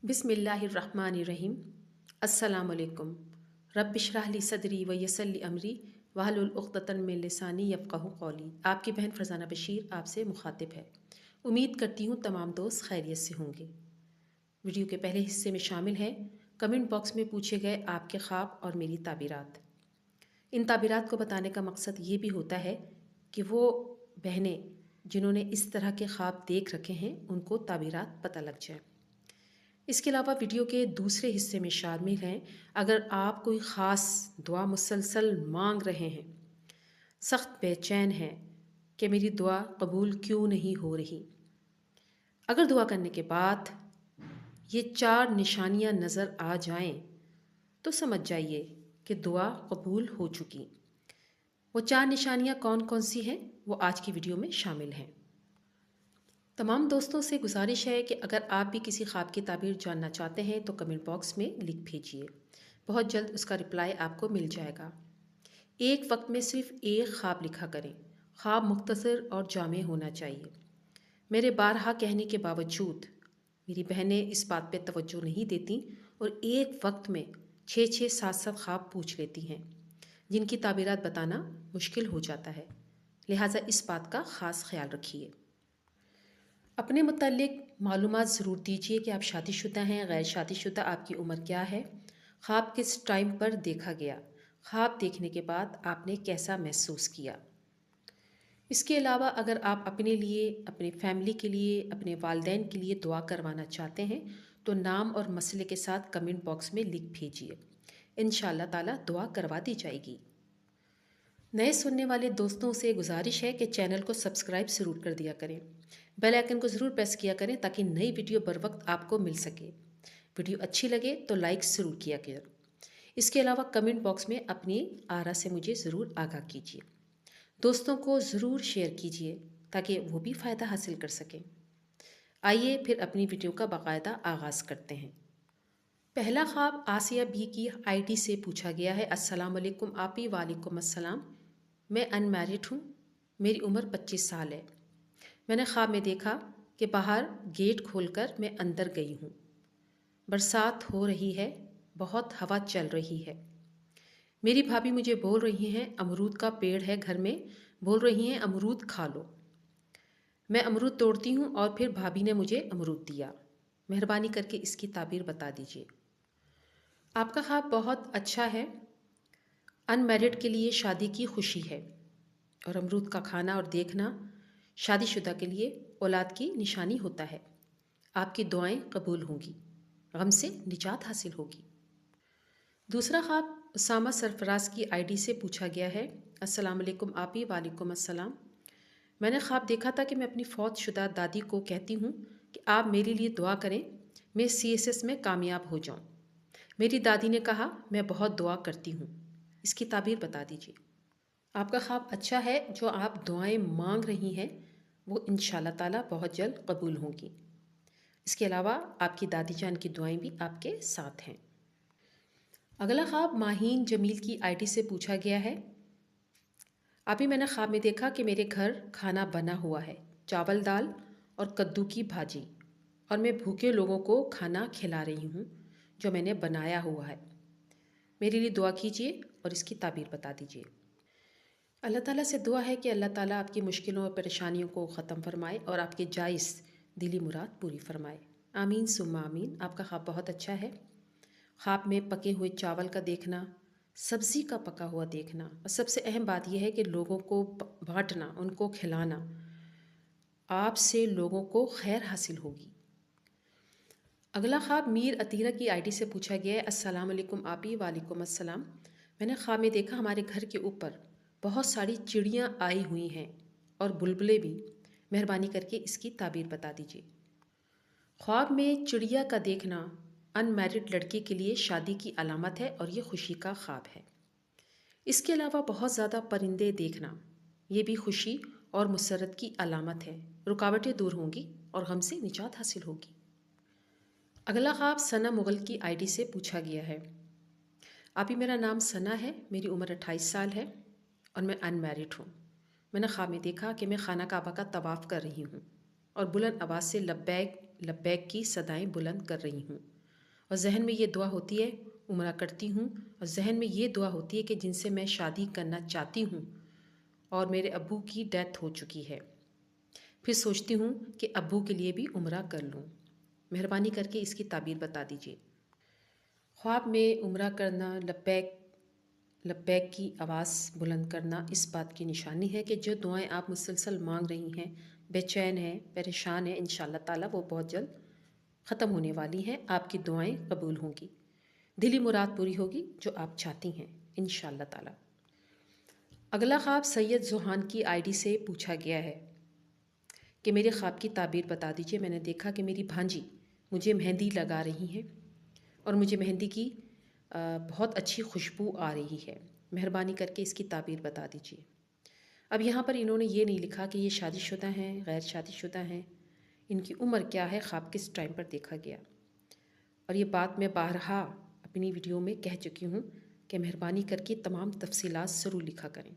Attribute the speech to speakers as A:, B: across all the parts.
A: बिस्मिल्लाहिर्रहमानिर्रहीम। अस्सलाम वालेकुम। रब्बिश रह ली सदरी व यस्सिर ली अमरी वहलुल उक़्दतम मिन लिसानी यफ़क़हू क़ौली। आपकी बहन फरजाना बशीर आपसे मुखातिब है। उम्मीद करती हूँ तमाम दोस्त खैरियत से होंगे। वीडियो के पहले हिस्से में शामिल है कमेंट बॉक्स में पूछे गए आपके ख्वाब और मेरी ताबीरात। इन ताबीरात को बताने का मकसद ये भी होता है कि वो बहनें जिन्होंने इस तरह के ख्वाब देख रखे हैं उनको ताबीरात पता लग जाए। इसके अलावा वीडियो के दूसरे हिस्से में शामिल हैं अगर आप कोई ख़ास दुआ मुसलसल मांग रहे हैं, सख्त बेचैन हैं कि मेरी दुआ कबूल क्यों नहीं हो रही। अगर दुआ करने के बाद ये 4 निशानियां नज़र आ जाएं तो समझ जाइए कि दुआ कबूल हो चुकी। वो 4 निशानियां कौन कौन सी हैं वो आज की वीडियो में शामिल हैं। तमाम दोस्तों से गुजारिश है कि अगर आप भी किसी ख्वाब की ताबीर जानना चाहते हैं तो कमेंट बॉक्स में लिख भेजिए। बहुत जल्द उसका रिप्लाई आपको मिल जाएगा। एक वक्त में सिर्फ एक ख्वाब लिखा करें। ख्वाब मुख्तसर और जामे होना चाहिए। मेरे बारहा कहने के बावजूद मेरी बहनें इस बात पे तवज्जो नहीं देती और एक वक्त में 6-6, 7-7 ख्वाब पूछ लेती हैं जिनकी ताबीरात बताना मुश्किल हो जाता है। लिहाजा इस बात का ख़ास ख्याल रखिए। अपने मुतालिक मालूमात ज़रूर दीजिए कि आप शादीशुदा हैं, गैर शादीशुदा, आपकी उम्र क्या है, ख्वाब किस टाइम पर देखा गया, ख्वाब देखने के बाद आपने कैसा महसूस किया। इसके अलावा अगर आप अपने लिए, अपने फैमिली के लिए, अपने वालिदैन के लिए दुआ करवाना चाहते हैं तो नाम और मसले के साथ कमेंट बॉक्स में लिख भेजिए। इंशाअल्लाह ताला दुआ करवा दी जाएगी। नए सुनने वाले दोस्तों से गुजारिश है कि चैनल को सब्सक्राइब ज़रूर कर दिया करें। बेल आइकन को ज़रूर प्रेस किया करें ताकि नई वीडियो बर वक्त आपको मिल सके। वीडियो अच्छी लगे तो लाइक ज़रूर किया करें। इसके अलावा कमेंट बॉक्स में अपनी आरा से मुझे ज़रूर आगाह कीजिए। दोस्तों को ज़रूर शेयर कीजिए ताकि वो भी फ़ायदा हासिल कर सकें। आइए फिर अपनी वीडियो का बाकायदा आगाज़ करते हैं। पहला ख्वाब आसिया बी की आईडी से पूछा गया है। अस्सलाम वालेकुम आपी। वालेकुम अस्सलाम। मैं अनमैरिड हूँ, मेरी उम्र 25 साल है। मैंने ख्वाब में देखा कि बाहर गेट खोलकर मैं अंदर गई हूँ। बरसात हो रही है, बहुत हवा चल रही है। मेरी भाभी मुझे बोल रही हैं अमरूद का पेड़ है घर में, बोल रही हैं अमरूद खा लो। मैं अमरूद तोड़ती हूँ और फिर भाभी ने मुझे अमरूद दिया। मेहरबानी करके इसकी ताबीर बता दीजिए। आपका ख्वाब बहुत अच्छा है। अनमैरिड के लिए शादी की खुशी है और अमरूद का खाना और देखना शादीशुदा के लिए औलाद की निशानी होता है। आपकी दुआएं कबूल होंगी, गम से निजात हासिल होगी। दूसरा ख्वाब उसामा सरफराज की आईडी से पूछा गया है। अस्सलाम वालेकुम आपी। वालेकुम अस्सलाम। मैंने ख्वाब देखा था कि मैं अपनी फौत शुदा दादी को कहती हूँ कि आप मेरे लिए दुआ करें, मैं CSS में कामयाब हो जाऊँ। मेरी दादी ने कहा मैं बहुत दुआ करती हूँ। इसकी ताबीर बता दीजिए। आपका ख्वाब अच्छा है। जो आप दुआएं मांग रही हैं वो इंशाअल्लाह ताला बहुत जल्द कबूल होंगी। इसके अलावा आपकी दादी जान की दुआएं भी आपके साथ हैं। अगला ख्वाब माहीन जमील की आईडी से पूछा गया है। अभी मैंने ख्वाब में देखा कि मेरे घर खाना बना हुआ है, चावल दाल और कद्दू की भाजी, और मैं भूखे लोगों को खाना खिला रही हूँ जो मैंने बनाया हुआ है। मेरे लिए दुआ कीजिए और इसकी ताबीर बता दीजिए। अल्लाह ताला से दुआ है कि अल्लाह ताला आपकी मुश्किलों और परेशानियों को ख़त्म फरमाए और आपके जायज़ दिली मुराद पूरी फरमाए। आमीन सुम्मा आमीन। आपका ख्वाब बहुत अच्छा है। ख्वाब में पके हुए चावल का देखना, सब्ज़ी का पका हुआ देखना, और सबसे अहम बात यह है कि लोगों को बांटना, उनको खिलाना। आपसे लोगों को खैर हासिल होगी। अगला ख्वाब मीर अतीरा की आईडी से पूछा गया है। अस्सलाम वालेकुम आपी। वालेकुम अस्सलाम। मैंने ख्वाब में देखा हमारे घर के ऊपर बहुत सारी चिड़ियाँ आई हुई हैं और बुलबुले भी। मेहरबानी करके इसकी ताबीर बता दीजिए। ख्वाब में चिड़िया का देखना अनमैरिड लड़के के लिए शादी की अलामत है और ये खुशी का ख्वाब है। इसके अलावा बहुत ज़्यादा परिंदे देखना, ये भी खुशी और मुसरत की अलामत है। रुकावटें दूर होंगी और गम से निजात हासिल होगी। अगला ख्वाब सना मुग़ल की आईडी से पूछा गया है। अभी मेरा नाम सना है, मेरी उम्र 28 साल है और मैं अनमैरिड हूँ। मैंने ख्वाब में देखा कि मैं खाना काबा का तवाफ़ कर रही हूँ और बुलंद आवाज़ से लब्बैक लब्बैक की सदाएं बुलंद कर रही हूँ और जहन में ये दुआ होती है, उम्रा करती हूँ और जहन में ये दुआ होती है कि जिनसे मैं शादी करना चाहती हूँ और मेरे अब्बू की डेथ हो चुकी है। फिर सोचती हूँ कि अब्बू के लिए भी उम्रा कर लूँ। मेहरबानी करके इसकी ताबीर बता दीजिए। ख्वाब में उम्रा करना, लब्बैक लब्बैक की आवाज़ बुलंद करना इस बात की निशानी है कि जो दुआएं आप मुसलसल मांग रही हैं, बेचैन हैं, परेशान हैं, इंशाअल्लाह ताला वो बहुत जल्द ख़त्म होने वाली हैं। आपकी दुआएं कबूल होंगी, दिली मुराद पूरी होगी जो आप चाहती हैं इंशाअल्लाह ताला। अगला ख्वाब सैयद जोहान की आईडी से पूछा गया है कि मेरे ख्वाब की ताबीर बता दीजिए। मैंने देखा कि मेरी भांजी मुझे मेहंदी लगा रही हैं और मुझे मेहंदी की बहुत अच्छी खुशबू आ रही है। मेहरबानी करके इसकी ताबीर बता दीजिए। अब यहाँ पर इन्होंने ये नहीं लिखा कि ये शादीशुदा हैं, गैर शादीशुदा हैं, इनकी उम्र क्या है, ख्वाब किस टाइम पर देखा गया। और ये बात मैं बारहा अपनी वीडियो में कह चुकी हूँ कि मेहरबानी करके तमाम तफसीलात ज़रूर लिखा करें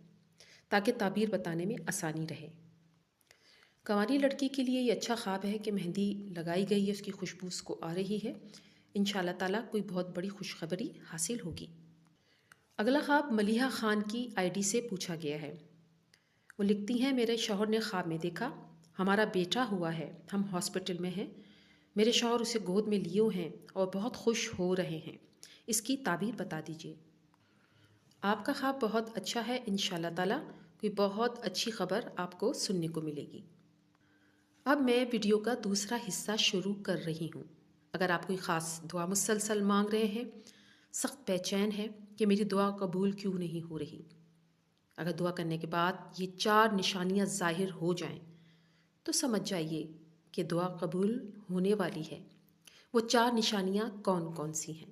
A: ताकि ताबीर बताने में आसानी रहे। कंवारी लड़की के लिए ये अच्छा ख्वाब है कि मेहंदी लगाई गई है, उसकी खुशबू उसको आ रही है। इंशाअल्लाह ताला कोई बहुत बड़ी खुशखबरी हासिल होगी। अगला ख्वाब मलिहा ख़ान की आईडी से पूछा गया है। वो लिखती हैं, मेरे शौहर ने ख्वाब में देखा हमारा बेटा हुआ है, हम हॉस्पिटल में हैं, मेरे शौहर उसे गोद में लिए हैं और बहुत खुश हो रहे हैं। इसकी ताबीर बता दीजिए। आपका ख्वाब बहुत अच्छा है, इंशाअल्लाह ताला कोई बहुत अच्छी खबर आपको सुनने को मिलेगी। अब मैं वीडियो का दूसरा हिस्सा शुरू कर रही हूँ। अगर आप कोई ख़ास दुआ मुसलसल मांग रहे हैं, सख्त बेचैन है कि मेरी दुआ कबूल क्यों नहीं हो रही, अगर दुआ करने के बाद ये 4 निशानियाँ ज़ाहिर हो जाएं, तो समझ जाइए कि दुआ कबूल होने वाली है। वो 4 निशानियाँ कौन कौन सी हैं?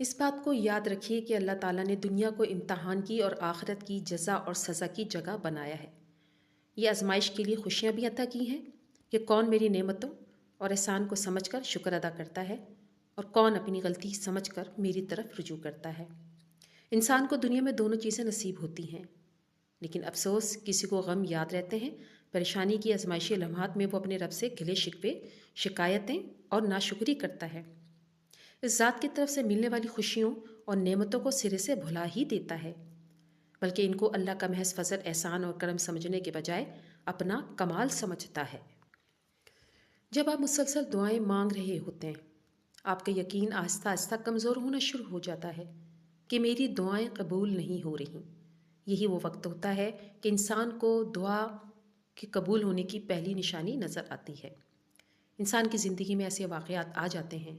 A: इस बात को याद रखिए कि अल्लाह ताला ने दुनिया को इम्तहान की और आखिरत की जज़ा और सज़ा की जगह बनाया है। ये आजमाइश के लिए खुशियाँ भी अता की हैं कि कौन मेरी नेमतों और एहसान को समझकर शुक्र अदा करता है और कौन अपनी गलती समझकर मेरी तरफ रुजू करता है। इंसान को दुनिया में दोनों चीज़ें नसीब होती हैं, लेकिन अफसोस किसी को गम याद रहते हैं। परेशानी की आजमाइशी लम्हात में वो अपने रब से गिले शिकवे, शिकायतें और नाशुक्री करता है। इस ज़ात की तरफ से मिलने वाली खुशियों और नेमतों को सिरे से भुला ही देता है, बल्कि इनको अल्लाह का महज फजल, एहसान और करम समझने के बजाय अपना कमाल समझता है। जब आप मुसलसल दुआएं मांग रहे होते हैं, आपका यकीन आहिस्ता आहिस्ता कमज़ोर होना शुरू हो जाता है कि मेरी दुआएं कबूल नहीं हो रही। यही वो वक्त होता है कि इंसान को दुआ के कबूल होने की पहली निशानी नज़र आती है। इंसान की ज़िंदगी में ऐसे वाक़यात आ जाते हैं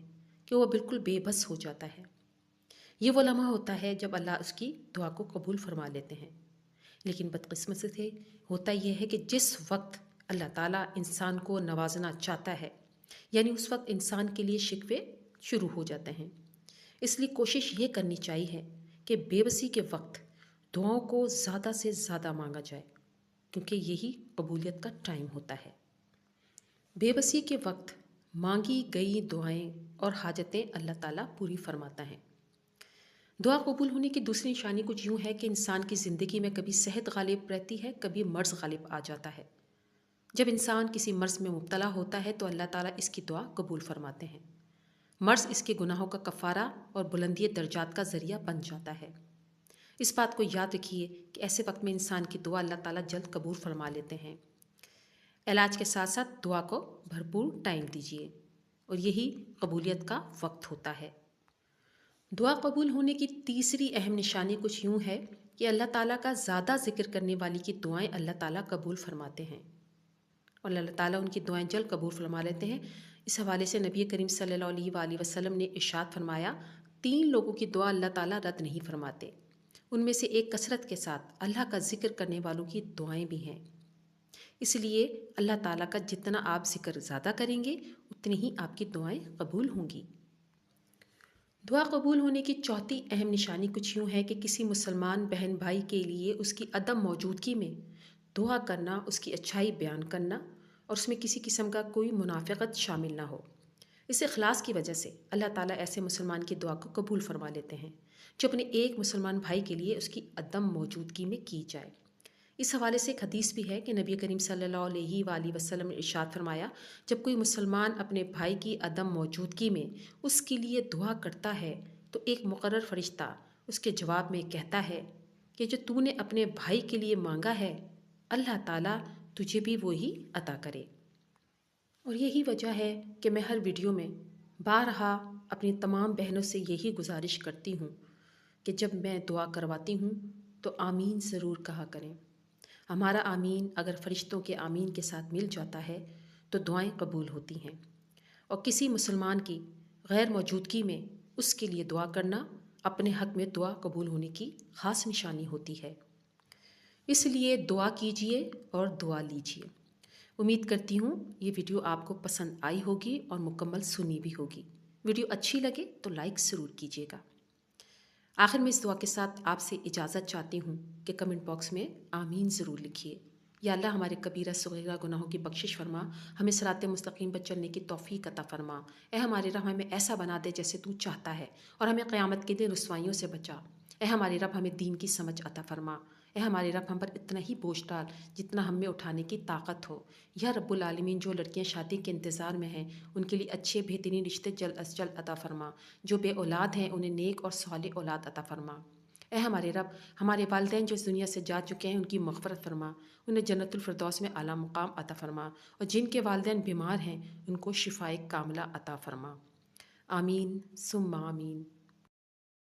A: कि वह बिल्कुल बेबस हो जाता है। ये वो लम्हा होता है जब अल्लाह उसकी दुआ को कबूल फरमा लेते हैं। लेकिन बदकिस्मती से होता यह है कि जिस वक्त अल्लाह ताला इंसान को नवाजना चाहता है, यानी उस वक्त इंसान के लिए शिकवे शुरू हो जाते हैं। इसलिए कोशिश ये करनी चाहिए कि बेबसी के वक्त दुआओं को ज़्यादा से ज़्यादा मांगा जाए, क्योंकि यही कबूलियत का टाइम होता है। बेबसी के वक्त मांगी गई दुआएं और हाजतें अल्लाह ताला पूरी फरमाता है। दुआ कबूल होने की दूसरी निशानी कुछ यूँ है कि इंसान की ज़िंदगी में कभी सेहत गालिब रहती है, कभी मर्ज़ गालिब आ जाता है। जब इंसान किसी मर्ज़ में मुब्तला होता है तो अल्लाह ताला इसकी दुआ कबूल फरमाते हैं। मर्ज़ इसके गुनाहों का कफ़ारा और बुलंदी दर्जात का ज़रिया बन जाता है। इस बात को याद रखिए कि ऐसे वक्त में इंसान की दुआ अल्लाह ताला जल्द कबूल फरमा लेते हैं। इलाज के साथ साथ दुआ को भरपूर टाइम दीजिए और यही कबूलियत का वक्त होता है। दुआ कबूल होने की तीसरी अहम निशानी कुछ यूँ है कि अल्लाह ताला का ज़्यादा ज़िक्र करने वाली की दुआएं अल्लाह ताला कबूल फरमाते हैं और अल्लाह ताला उनकी दुआएं जल्द कबूल फरमा लेते हैं। इस हवाले से नबी करीम सल्लल्लाहु अलैहि वसल्लम ने इरशाद फरमाया, 3 लोगों की दुआ अल्लाह ताला रद्द नहीं फरमाते। उनमें से एक कसरत के साथ अल्लाह का ज़िक्र करने वालों की दुआएं भी हैं। इसलिए अल्लाह ताला का जितना आप ज़िक्र ज़्यादा करेंगे, उतनी ही आपकी दुआएं कबूल होंगी। दुआ कबूल होने की चौथी अहम निशानी कुछ यूँ है कि किसी मुसलमान बहन भाई के लिए उसकी अदम मौजूदगी में दुआ करना, उसकी अच्छाई बयान करना और उसमें किसी किस्म का कोई मुनाफ़िक़त शामिल ना हो। इस इखलास की वजह से अल्लाह ताला ऐसे मुसलमान की दुआ को कबूल फरमा लेते हैं जो अपने एक मुसलमान भाई के लिए उसकी अदम मौजूदगी में की जाए। اس حوالے سے ایک حدیث بھی ہے کہ نبی کریم صلی اللہ علیہ وآلہ وسلم نے ارشاد فرمایا، جب کوئی مسلمان اپنے بھائی کی عدم موجودگی میں اس کے لیے دعا کرتا ہے تو ایک مقرر فرشتہ اس کے جواب میں کہتا ہے کہ جو تو نے اپنے بھائی کے لیے مانگا ہے اللہ تعالیٰ تجھے بھی وہی عطا کرے۔ اور یہی وجہ ہے کہ میں ہر ویڈیو میں بارہا اپنی تمام بہنوں سے یہی گزارش کرتی ہوں کہ جب میں دعا کرواتی ہوں تو آمین ضرور کہا کریں۔ ہمارا آمین اگر فرشتوں کے آمین کے ساتھ مل جاتا ہے تو دعائیں قبول ہوتی ہیں، اور کسی مسلمان کی غیر موجودگی میں اس کے لیے دعا کرنا اپنے حق میں دعا قبول ہونے کی خاص نشانی ہوتی ہے۔ اس لیے دعا کیجیے اور دعا لیجیے۔ امید کرتی ہوں یہ ویڈیو آپ کو پسند آئی ہوگی اور مکمل سنی بھی ہوگی۔ ویڈیو اچھی لگے تو لائک ضرور کیجیے گا۔ آخر میں اس دعا کے ساتھ آپ سے اجازت چاہتی ہوں کہ کمنٹ باکس میں آمین ضرور لکھیے۔ یا اللہ ہمارے کبیرہ صغیرہ گناہوں کی بخشش فرما، ہمیں صراط مستقیم پر چلنے کی توفیق عطا فرما۔ اے ہمارے رب ہمیں ایسا بنا دے جیسے تو چاہتا ہے، اور ہمیں قیامت کے دن رسوائیوں سے بچا۔ اے ہمارے رب ہمیں دین کی سمجھ عطا فرما۔ اے ہمارے رب ہم پر اتنا ہی بوجھ ڈال جتنا ہم میں اٹھانے کی طاقت ہو۔ یا رب العالمین، جو لڑکیاں شادی کے انتظار میں ہیں ان کے لیے اچھے بہترین رشتے جلد از جلد عطا فرما۔ جو بے اولاد ہیں انہیں نیک اور صالح اولاد عطا فرما۔ اے ہمارے رب، ہمارے والدین جو اس دنیا سے جا چکے ہیں ان کی مغفرت فرما، انہیں جنت الفردوس میں اعلیٰ مقام عطا فرما، اور جن کے والدین بیمار ہیں ان کو شفائے کاملہ عطا فرما۔ آمین ثم آمین۔